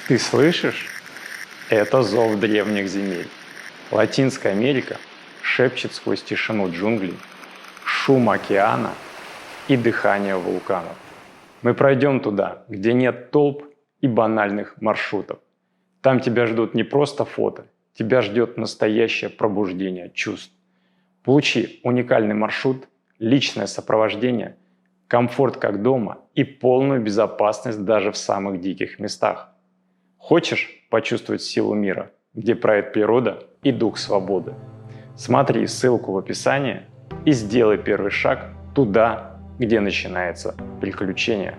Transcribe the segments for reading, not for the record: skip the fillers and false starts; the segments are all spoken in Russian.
Ты слышишь? Это зов древних земель. Латинская Америка шепчет сквозь тишину джунглей, шум океана и дыхание вулканов. Мы пройдем туда, где нет толп и банальных маршрутов. Там тебя ждут не просто фото, тебя ждет настоящее пробуждение чувств. Получи уникальный маршрут, личное сопровождение, комфорт как дома и полную безопасность даже в самых диких местах. Хочешь почувствовать силу мира, где правит природа и дух свободы? Смотри ссылку в описании и сделай первый шаг туда, где начинается приключение.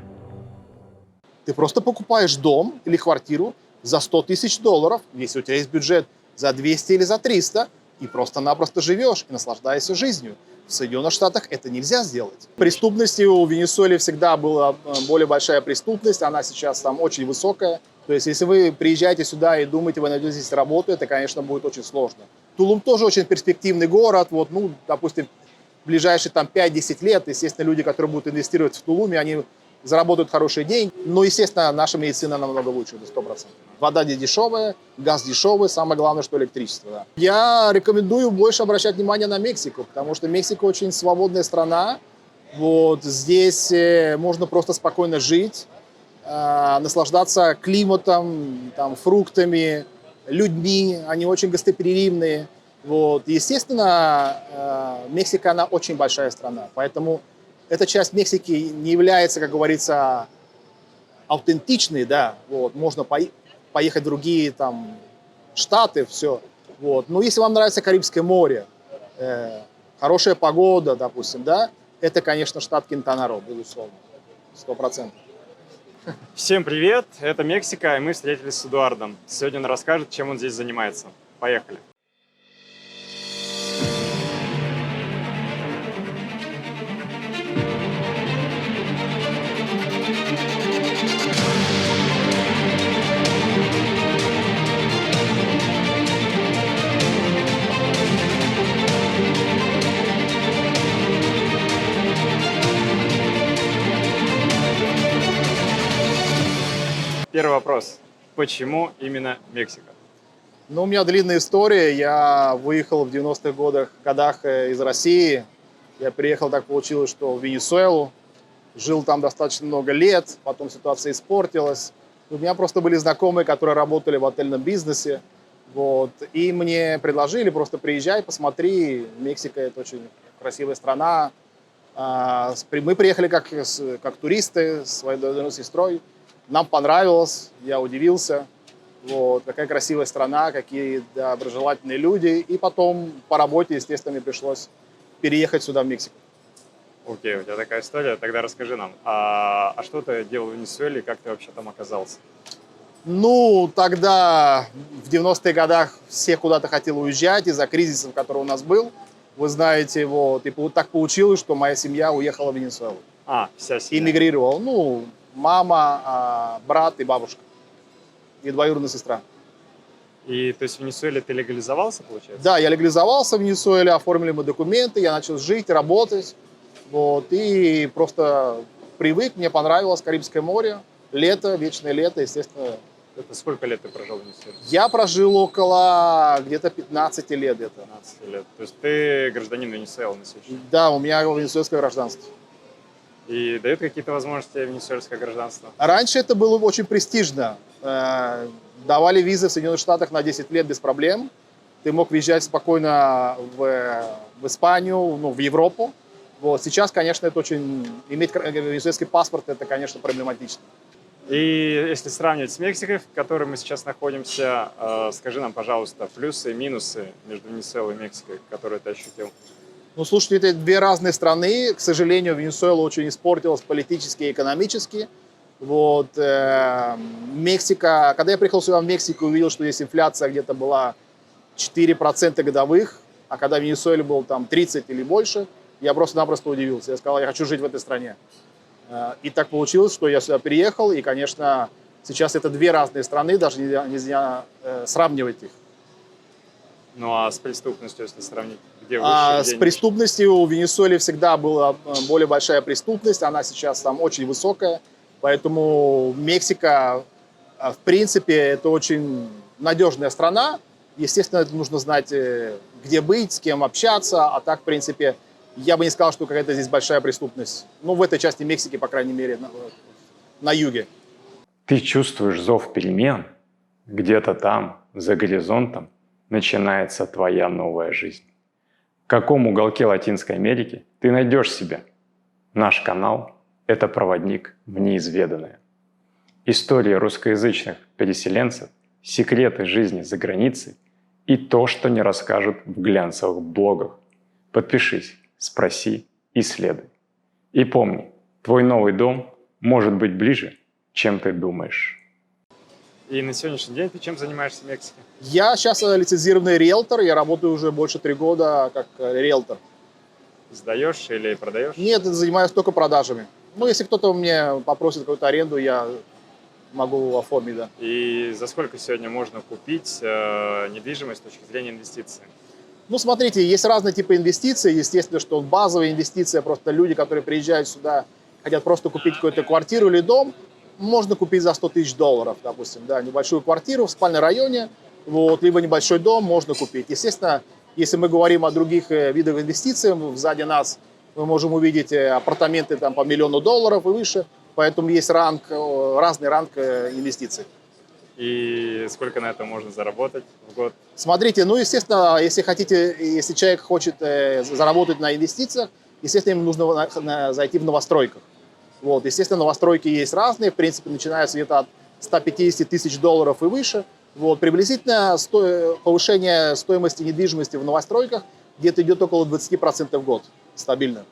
Ты просто покупаешь дом или квартиру за 100 тысяч долларов, если у тебя есть бюджет за 200 или за 300, и просто-напросто живешь и наслаждаешься жизнью. В Соединенных Штатах это нельзя сделать. Преступности у Венесуэлы всегда была более большая преступность, она сейчас там очень высокая. То есть, если вы приезжаете сюда и думаете, вы найдете здесь работу, это, конечно, будет очень сложно. Тулум тоже очень перспективный город. Вот, ну, допустим, в ближайшие там 5-10 лет, естественно, люди, которые будут инвестировать в Тулуме, они заработают хорошие деньги. Но, естественно, наша медицина намного лучше, это 100%. Вода здесь дешевая, газ дешевый, самое главное, что электричество. Да. Я рекомендую больше обращать внимание на Мексику, потому что Мексика очень свободная страна. Вот, здесь можно просто спокойно жить, наслаждаться климатом, там, фруктами, людьми, они очень гостеприимные. Вот. Естественно, Мексика, она очень большая страна, поэтому эта часть Мексики не является, как говорится, аутентичной, да, вот. Можно поехать в другие там штаты, все. Вот. Но если вам нравится Карибское море, хорошая погода, допустим, да, это, конечно, штат Кintana Roo, безусловно, 100%. Всем привет, это Мексика, и мы встретились с Эдуардом. Сегодня он расскажет, чем он здесь занимается. Поехали. Первый вопрос. Почему именно Мексика? Ну, у меня длинная история. Я выехал в 90-х годах из России. Я приехал, так получилось, что в Венесуэлу. Жил там достаточно много лет, потом ситуация испортилась. У меня просто были знакомые, которые работали в отельном бизнесе. Вот. И мне предложили просто приезжай, посмотри. Мексика – это очень красивая страна. Мы приехали как туристы с своей двоюродной сестрой. Нам понравилось, я удивился. Вот, какая красивая страна, какие доброжелательные люди. И потом по работе, естественно, мне пришлось переехать сюда, в Мексику. Окей, у тебя такая история, тогда расскажи нам. А что ты делал в Венесуэле, как ты вообще там оказался? Ну, тогда, в 90-х годах, все куда-то хотели уезжать из-за кризиса, который у нас был. Вы знаете, вот, и так получилось, что моя семья уехала в Венесуэлу. Вся семья. Эмигрировал. Ну, мама, брат и бабушка. И двоюродная сестра. И то есть в Венесуэле ты легализовался, получается? Да, я легализовался в Венесуэле, оформили мы документы, я начал жить, работать. Вот, и просто привык, мне понравилось Карибское море, лето, вечное лето, естественно. Это сколько лет ты прожил в Венесуэле? Я прожил около где-то 15 лет. 15 лет. То есть ты гражданин Венесуэлы на сегодняшний день? Да, у меня венесуэльское гражданство. И дают какие-то возможности венесуэльское гражданство? Раньше это было очень престижно. Давали визы в Соединенных Штатах на 10 лет без проблем. Ты мог въезжать спокойно в Испанию, ну, в Европу. Вот. Сейчас, конечно, это очень... Иметь венесуэльский паспорт, это, конечно, проблематично. И если сравнивать с Мексикой, в которой мы сейчас находимся, скажи нам, пожалуйста, плюсы и минусы между Венесуэлой и Мексикой, которые ты ощутил. Ну, слушайте, это две разные страны. К сожалению, Венесуэла очень испортилась политически и экономически. Вот. Мексика... Когда я приехал сюда в Мексику, увидел, что здесь инфляция где-то была 4% годовых, а когда в Венесуэле был там 30 или больше, я просто-напросто удивился. Я сказал, я хочу жить в этой стране. И так получилось, что я сюда переехал, и, конечно, сейчас это две разные страны, даже нельзя сравнивать их. Ну а с преступностью, если сравнить, где выше, С преступностью в Венесуэле всегда была более большая преступность, она сейчас там очень высокая, поэтому Мексика В принципе, это очень надежная страна. Естественно, это нужно знать, где быть, с кем общаться. А так, в принципе, я бы не сказал, что какая-то здесь большая преступность. Ну, в этой части Мексики, по крайней мере, на юге. Ты чувствуешь зов перемен? Где-то там, за горизонтом, начинается твоя новая жизнь. В каком уголке Латинской Америки ты найдешь себя? Наш канал – это проводник в неизведанное. Истории русскоязычных переселенцев, секреты жизни за границей и то, что не расскажут в глянцевых блогах. Подпишись, спроси, исследуй. И помни, твой новый дом может быть ближе, чем ты думаешь. И на сегодняшний день ты чем занимаешься в Мексике? Я сейчас лицензированный риэлтор, я работаю уже больше 3 года как риэлтор. Сдаешь или продаешь? Нет, занимаюсь только продажами. Ну, если кто-то мне попросит какую-то аренду, я могу оформить, да. И за сколько сегодня можно купить недвижимость с точки зрения инвестиций? Ну, смотрите, есть разные типы инвестиций. Естественно, что базовая инвестиция, просто люди, которые приезжают сюда, хотят просто купить какую-то квартиру или дом, можно купить за $100 000, допустим, да, небольшую квартиру в спальном районе, вот, либо небольшой дом можно купить. Естественно, если мы говорим о других видах инвестиций, сзади нас мы можем увидеть апартаменты там, по $1 миллион и выше, поэтому есть разный ранг инвестиций. И сколько на это можно заработать в год? Смотрите, ну, естественно, если человек хочет заработать на инвестициях, естественно, ему нужно зайти в новостройках. Вот, естественно, новостройки есть разные, в принципе, начинаются где-то от $150 000 и выше. Вот, приблизительно повышение стоимости недвижимости в новостройках где-то идет около 20% в год, стабильно.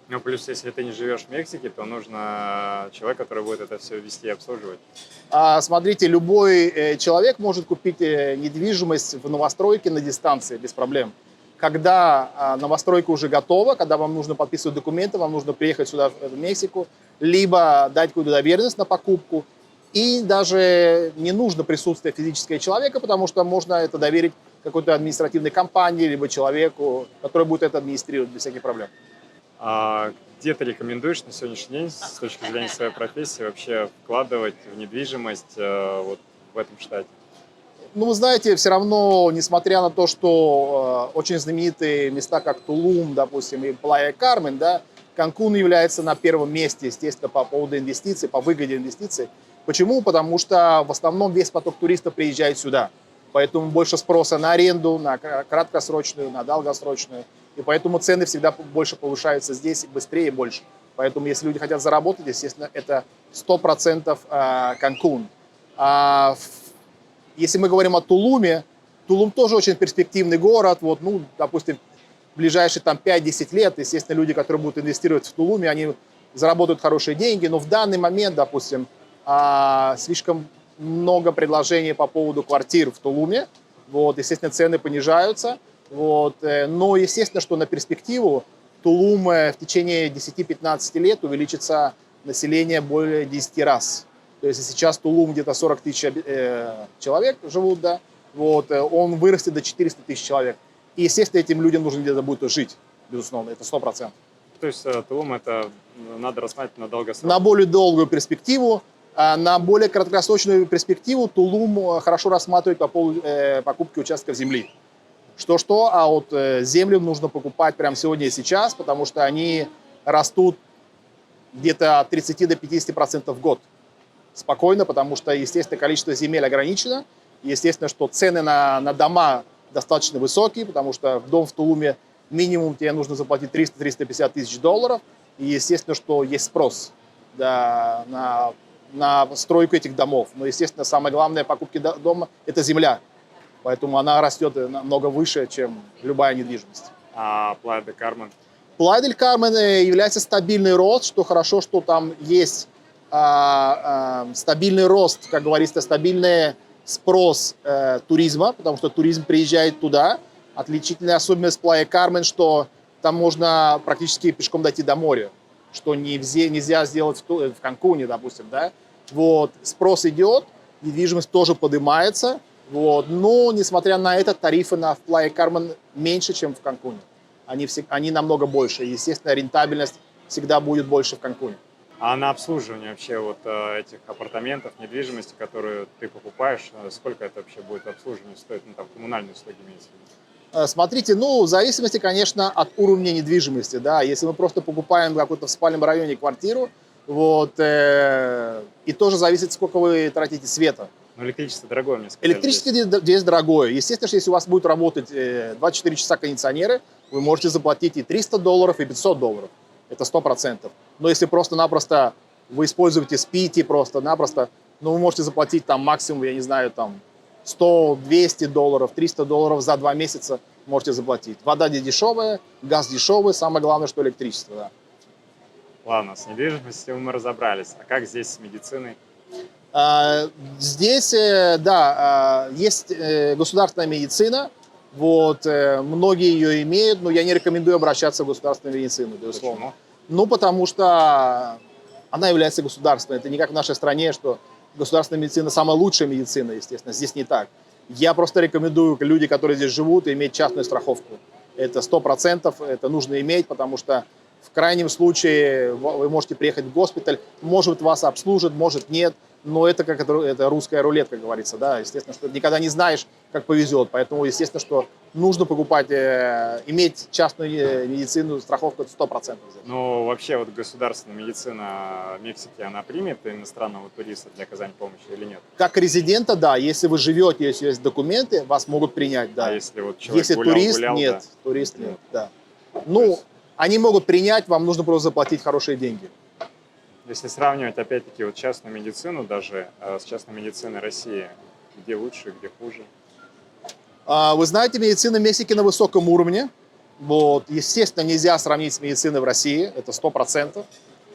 Ну, плюс, если ты не живешь в Мексике, то нужно человек, который будет это все вести и обслуживать. Смотрите, любой человек может купить недвижимость в новостройке на дистанции без проблем. Когда новостройка уже готова, когда вам нужно подписывать документы, вам нужно приехать сюда, в Мексику, либо дать какую-то доверенность на покупку, и даже не нужно присутствие физического человека, потому что можно это доверить какой-то административной компании, либо человеку, который будет это администрировать без всяких проблем. А где ты рекомендуешь на сегодняшний день, с точки зрения своей профессии, вообще вкладывать в недвижимость вот в этом штате? Ну, вы знаете, все равно, несмотря на то, что очень знаменитые места, как Тулум, допустим, и Плая-Кармен, да, Канкун является на первом месте, естественно, по поводу инвестиций, по выгоде инвестиций. Почему? Потому что в основном весь поток туристов приезжает сюда. Поэтому больше спроса на аренду, на краткосрочную, на долгосрочную. И поэтому цены всегда больше повышаются здесь, быстрее и больше. Поэтому если люди хотят заработать, естественно, это 100% Канкун. Если мы говорим о Тулуме, Тулум тоже очень перспективный город. Вот, ну, допустим, в ближайшие там, 5-10 лет, естественно, люди, которые будут инвестировать в Тулуме, они заработают хорошие деньги. Но в данный момент, допустим, слишком много предложений по поводу квартир в Тулуме. Вот, естественно, цены понижаются. Вот, но, естественно, что на перспективу Тулум в течение 10-15 лет увеличится население более 10 раз. То есть сейчас Тулум где-то 40 000 человек живут, да, вот, он вырастет до 400 000 человек. И, естественно, этим людям нужно где-то будет жить, безусловно, это 100%. То есть Тулум это надо рассматривать на долгосрок? На более долгую перспективу, на более краткосрочную перспективу Тулум хорошо рассматривать по поводу покупки участков земли. Что-что, а вот землю нужно покупать прямо сегодня и сейчас, потому что они растут где-то от 30 до 50% в год. Спокойно, потому что, естественно, количество земель ограничено. Естественно, что цены на дома достаточно высокие, потому что в дом в Тулуме минимум тебе нужно заплатить 300-350 тысяч долларов. И, естественно, что есть спрос, да, на стройку этих домов. Но, естественно, самое главное в покупке дома – это земля. Поэтому она растет намного выше, чем любая недвижимость. А Плая-де-Кармен? Плая-дель-Кармен является стабильный рост, что хорошо, что там есть стабильный рост, как говорится, стабильный спрос туризма, потому что туризм приезжает туда. Отличительная особенность Плая-Кармен, что там можно практически пешком дойти до моря, что нельзя сделать в Канкуне, допустим, да. Вот, спрос идет, недвижимость тоже поднимается, вот, но, несмотря на это, тарифы на Плая-Кармен меньше, чем в Канкуне. Они намного больше, естественно, рентабельность всегда будет больше в Канкуне. А на обслуживание вообще вот этих апартаментов, недвижимости, которую ты покупаешь, сколько это вообще будет обслуживание стоить? Ну, там, коммунальные услуги имеется в виду. Смотрите, ну, в зависимости, конечно, от уровня недвижимости, да, если мы просто покупаем какую-то в спальном районе квартиру, вот, и тоже зависит, сколько вы тратите света. Ну, электричество дорогое, мне сказали. Электричество здесь дорогое. Естественно, что если у вас будут работать 24 часа кондиционеры, вы можете заплатить и $300, и $500. Это 100%. Но если просто-напросто вы используете, спите просто-напросто, ну, вы можете заплатить там максимум, я не знаю, там $100, $200, $300 за 2 месяца можете заплатить. Вода не дешевая, газ дешевый, самое главное, что электричество. Да. Ладно, с недвижимостью мы разобрались. А как здесь с медициной? Здесь, да, есть государственная медицина, вот, многие ее имеют, но я не рекомендую обращаться в государственную медицину, безусловно. Почему? Ну, потому что она является государственной. Это не как в нашей стране, что государственная медицина самая лучшая медицина, естественно. Здесь не так. Я просто рекомендую люди, которые здесь живут, иметь частную страховку. Это 100%, это нужно иметь, потому что в крайнем случае вы можете приехать в госпиталь, может вас обслужат, может нет, но это как это русская рулетка, как говорится, да, естественно, что никогда не знаешь, как повезет, поэтому, естественно, что нужно покупать, иметь частную медицину, страховку, это 100%. Ну, вообще вот государственная медицина Мексики, она примет иностранного туриста для оказания помощи или нет? Как резидента, да, если вы живете, если есть документы, вас могут принять, да. А если вот человек Если гулял, турист, гулял, нет, да? турист нет, Нет. да. Ну, они могут принять, вам нужно просто заплатить хорошие деньги. Если сравнивать, опять-таки, вот частную медицину даже с частной медициной России, где лучше, где хуже? Вы знаете, медицина Мексики на высоком уровне. Вот. Естественно, нельзя сравнить с медициной в России, это 100%.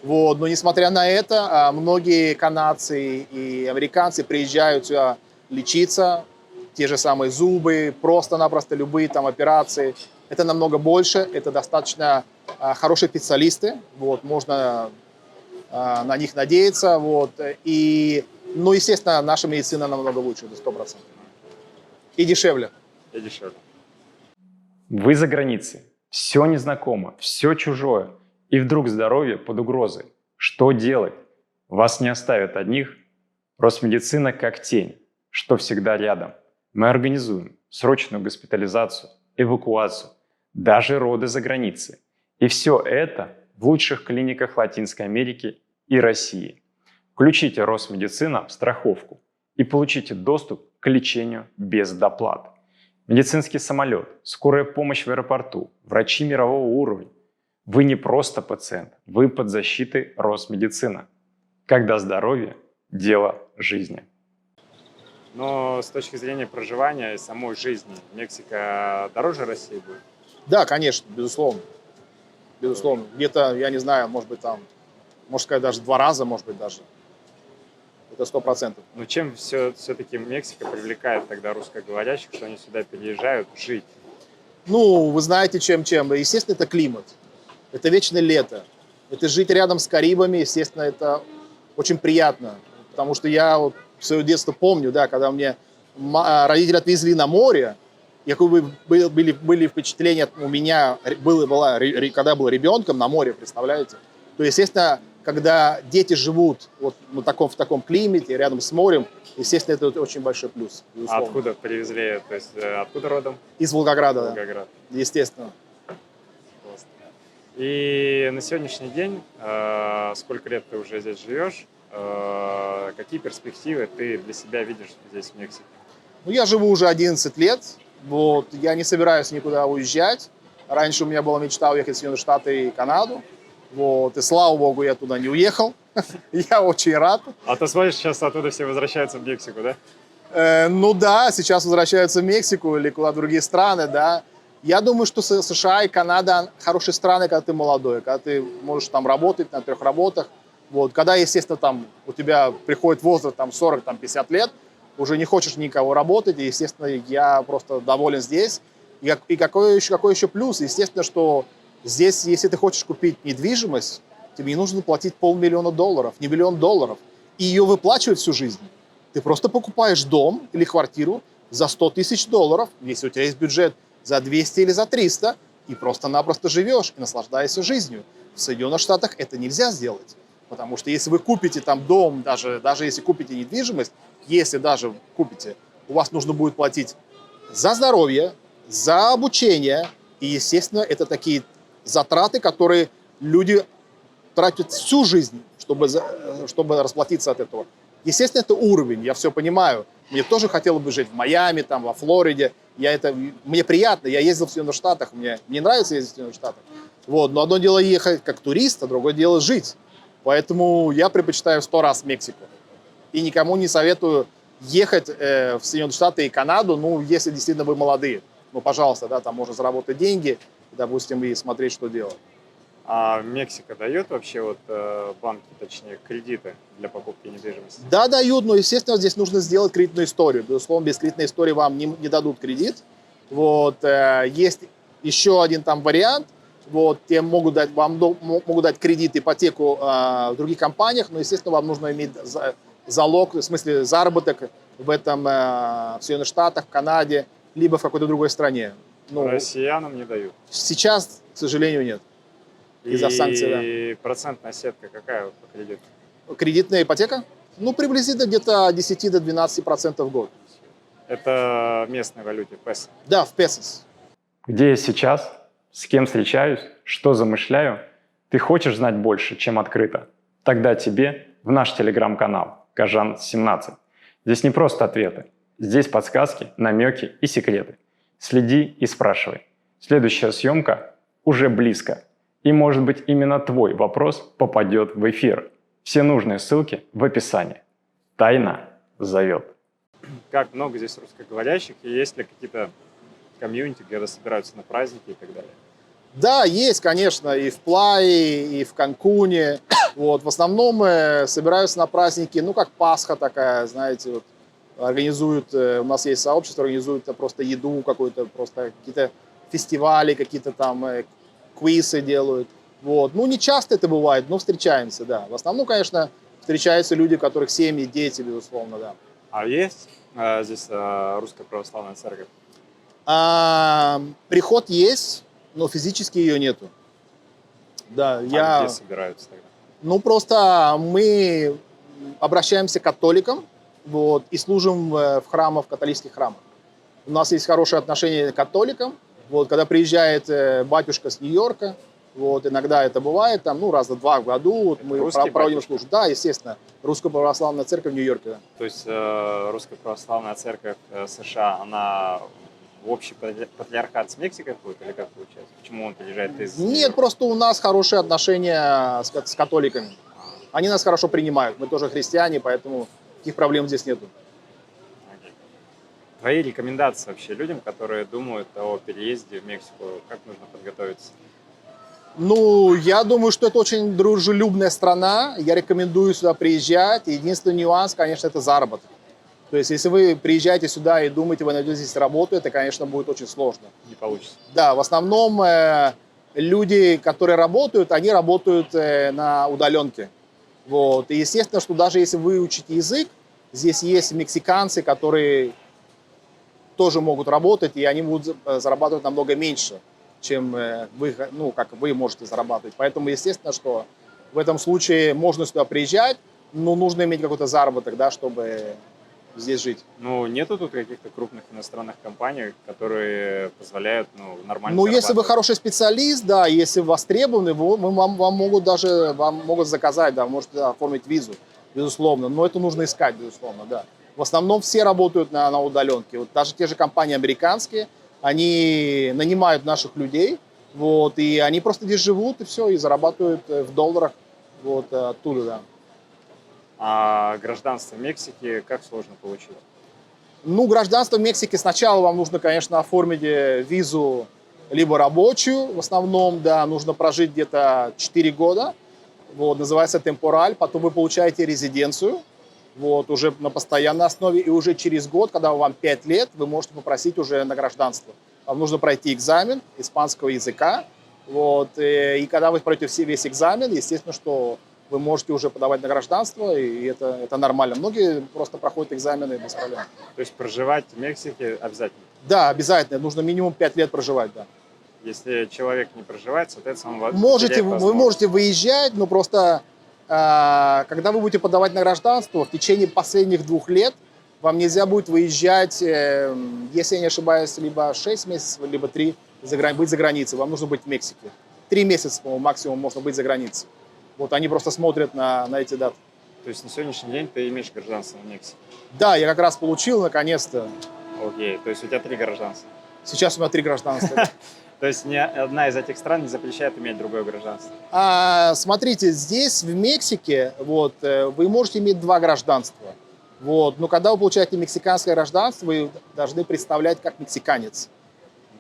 Вот. Но несмотря на это, многие канадцы и американцы приезжают сюда лечиться, те же самые зубы, просто-напросто любые там операции. Это намного больше, это достаточно хорошие специалисты, вот. Можно на них надеяться. Вот. И, ну, естественно, наша медицина намного лучше, это 100%. И дешевле. И дешевле. Вы за границей, все незнакомо, все чужое, и вдруг здоровье под угрозой. Что делать? Вас не оставят одних. Росмедицина как тень, что всегда рядом. Мы организуем срочную госпитализацию, эвакуацию, даже роды за границей. И все это в лучших клиниках Латинской Америки и России. Включите Росмедицина в страховку и получите доступ к лечению без доплат. Медицинский самолет, скорая помощь в аэропорту, врачи мирового уровня. Вы не просто пациент, вы под защитой Росмедицина. Когда здоровье – дело жизни. Но с точки зрения проживания и самой жизни, Мексика дороже России будет? Да, конечно, безусловно. Безусловно. Где-то, я не знаю, может быть, там, можно сказать, даже в 2 раза, может быть, даже. Это 100%. Но чем все-таки Мексика привлекает тогда русскоговорящих, что они сюда переезжают жить? Ну, вы знаете, чем? Естественно, это климат. Это вечное лето. Это жить рядом с Карибами, естественно, это очень приятно. Потому что я вот свое детство помню, да, когда мне родители отвезли на море, были впечатления у меня, когда я был ребенком на море, представляете? То, естественно, когда дети живут вот в таком климате, рядом с морем, естественно, это очень большой плюс. А откуда привезли? То есть откуда родом? Из Волгограда, Волгоград. Да, естественно. Классно. И на сегодняшний день, сколько лет ты уже здесь живешь, какие перспективы ты для себя видишь здесь, в Мексике? Ну, я живу уже 11 лет, вот, я не собираюсь никуда уезжать. Раньше у меня была мечта уехать в Соединенные Штаты и Канаду. Вот, и слава богу, я туда не уехал. Я очень рад. А то смотришь, сейчас оттуда все возвращаются в Мексику, да? Ну да, сейчас возвращаются в Мексику или куда-то в другие страны, да. Я думаю, что США и Канада хорошие страны, когда ты молодой, когда ты можешь там работать на 3 работах. Вот, когда, естественно, там у тебя приходит возраст там 40, там 50 лет, уже не хочешь никого работать, и, естественно, я просто доволен здесь. И какой еще плюс? Естественно, что здесь, если ты хочешь купить недвижимость, тебе не нужно платить $500 000, не $1 000 000, и ее выплачивать всю жизнь. Ты просто покупаешь дом или квартиру за $100 000, если у тебя есть бюджет за 200 или за 300, и просто-напросто живешь и наслаждаешься жизнью. В Соединенных Штатах это нельзя сделать. Потому что если вы купите там дом, даже если купите недвижимость, если даже купите, у вас нужно будет платить за здоровье, за обучение. И, естественно, это такие затраты, которые люди тратят всю жизнь, чтобы расплатиться от этого. Естественно, это уровень, я все понимаю. Мне тоже хотелось бы жить в Майами, там, во Флориде. Мне приятно, я ездил в Соединенных Штатах, мне нравится ездить в Соединенных Штатах. Вот, но одно дело ехать как турист, а другое дело жить. Поэтому я предпочитаю в 100 раз Мексику. И никому не советую ехать в Соединенные Штаты и Канаду, ну, если действительно вы молодые. Ну, пожалуйста, да, там можно заработать деньги, допустим, и смотреть, что делать. А Мексика дает вообще вот банки, точнее, кредиты для покупки недвижимости? Да, дают, но, естественно, здесь нужно сделать кредитную историю. Безусловно, без кредитной истории вам не дадут кредит. Вот, есть еще один там вариант. Вот, вам могут дать кредит, ипотеку в других компаниях, но, естественно, вам нужно иметь залог, в смысле заработок в Соединенных Штатах, в Канаде, либо в какой-то другой стране. Ну, Россиянам не дают. сейчас, к сожалению, нет. Из-за санкций, да. И процентная сетка какая вот по кредиту? Кредитная ипотека? Ну, приблизительно где-то от 10 до 12% в год. Это в местной валюте, песо. Да, в песос. Где я сейчас? С кем встречаюсь? Что замышляю? Ты хочешь знать больше, чем открыто? Тогда тебе в наш телеграм-канал Кажан17. Здесь не просто ответы. Здесь подсказки, намеки и секреты. Следи и спрашивай. Следующая съемка уже близко. И, может быть, именно твой вопрос попадет в эфир. Все нужные ссылки в описании. Тайна зовет. Как много здесь русскоговорящих, и есть ли какие-то комьюнити, где собираются на праздники и так далее? Да, есть, конечно, и в Плае, и в Канкуне. Вот, в основном собираются на праздники, ну, как Пасха такая, знаете, вот, организуют, у нас есть сообщество, организуют просто еду какую-то, просто какие-то фестивали, какие-то там квизы делают. Вот. Ну, не часто это бывает, но встречаемся, да. В основном, конечно, встречаются люди, у которых семьи, дети, безусловно, да. А есть здесь Русская Православная Церковь? Приход есть, но физически ее нету. Да, Где собираются тогда? Ну, просто мы обращаемся к католикам, вот, и служим в храмах, в католических храмах. У нас есть хорошие отношения к католикам. Вот, когда приезжает батюшка с Нью-Йорка, вот, иногда это бывает, там, ну, раза два в году, вот, мы проводим службу. Да, естественно, Русская Православная Церковь в Нью-Йорке. Да. То есть Русская Православная Церковь США, она в общий патриархат с Мексикой входит или как получается? Почему он приезжает из... Нет, просто у нас хорошие отношения с католиками. Они нас хорошо принимают. Мы тоже христиане, поэтому таких проблем здесь нету. Твои рекомендации вообще людям, которые думают о переезде в Мексику, как нужно подготовиться? Ну, я думаю, что это очень дружелюбная страна. Я рекомендую сюда приезжать. Единственный нюанс, конечно, это заработок. То есть, если вы приезжаете сюда и думаете, вы найдете здесь работу, это, конечно, будет очень сложно. Не получится. Да, в основном люди, которые работают, они работают на удаленке. Вот. И естественно, что даже если вы учите язык, здесь есть мексиканцы, которые тоже могут работать, и они будут зарабатывать намного меньше, чем вы, ну, как вы можете зарабатывать. Поэтому, естественно, что в этом случае можно сюда приезжать, но нужно иметь какой-то заработок, да, чтобы здесь жить. Ну, нету тут каких-то крупных иностранных компаний, которые позволяют, ну, нормально Ну, если вы зарабатывать? хороший специалист, да, если вы востребованы, вам могут заказать, да, можете оформить визу, безусловно. Но это нужно искать, безусловно, да. В основном все работают на удаленке. Вот даже те же компании американские, они нанимают наших людей, вот, и они просто здесь живут, и все, и зарабатывают в долларах вот, оттуда, да. А гражданство Мексики как сложно получить? Ну, гражданство Мексики сначала вам нужно, конечно, оформить визу либо рабочую, в основном, да, нужно прожить где-то 4 года, вот, называется темпораль, потом вы получаете резиденцию, вот, уже на постоянной основе, и уже через год, когда вам 5 лет, вы можете попросить уже на гражданство. Вам нужно пройти экзамен испанского языка, вот, и когда вы пройдете весь экзамен, естественно, что вы можете уже подавать на гражданство, и это нормально. Многие просто проходят экзамены без проблем. То есть проживать в Мексике обязательно? Да, обязательно. Нужно минимум 5 лет проживать, да. Если человек не проживает, соответственно, он Вы можете выезжать, но просто когда вы будете подавать на гражданство, в течение последних 2 лет вам нельзя будет выезжать, если я не ошибаюсь, либо 6 месяцев, либо 3, быть за границей. Вам нужно быть в Мексике. 3 месяца, по-моему, максимум можно быть за границей. Вот они просто смотрят на эти даты. То есть на сегодняшний день ты имеешь гражданство в Мексике? Да, я как раз получил, наконец-то. Окей, то есть у тебя 3 гражданства. Сейчас у меня 3 гражданства. То есть ни одна из этих стран не запрещает иметь другое гражданство. Смотрите, здесь, в Мексике, вот, вы можете иметь 2 гражданства. Вот, но когда вы получаете мексиканское гражданство, вы должны представлять как мексиканец.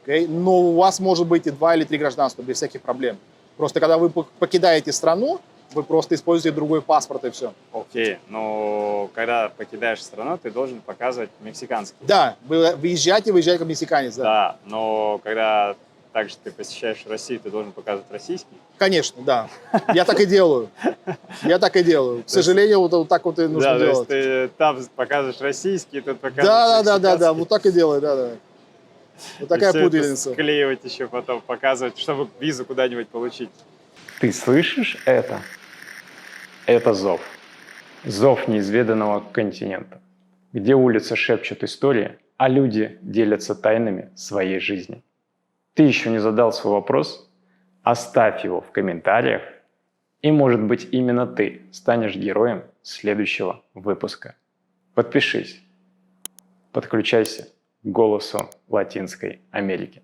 Okay? Но у вас может быть и 2 или 3 гражданства без всяких проблем. Просто когда вы покидаете страну, вы просто используете другой паспорт и все. Окей, но когда покидаешь страну, ты должен показывать мексиканский. Да, вы выезжаете как мексиканец. Да. Да, но когда также ты посещаешь Россию, ты должен показывать российский. Конечно, да. Я так и делаю. К сожалению, вот так вот и нужно делать. То есть ты там показываешь российский, тут показываешь Да, вот так и делаю, да. Вот такая путаница. Склеивать еще потом, показывать, чтобы визу куда-нибудь получить. Ты слышишь это? Это зов. Зов неизведанного континента, где улицы шепчут истории, а люди делятся тайнами своей жизни. Ты еще не задал свой вопрос? Оставь его в комментариях, и, может быть, именно ты станешь героем следующего выпуска. Подпишись, подключайся к голосу Латинской Америки.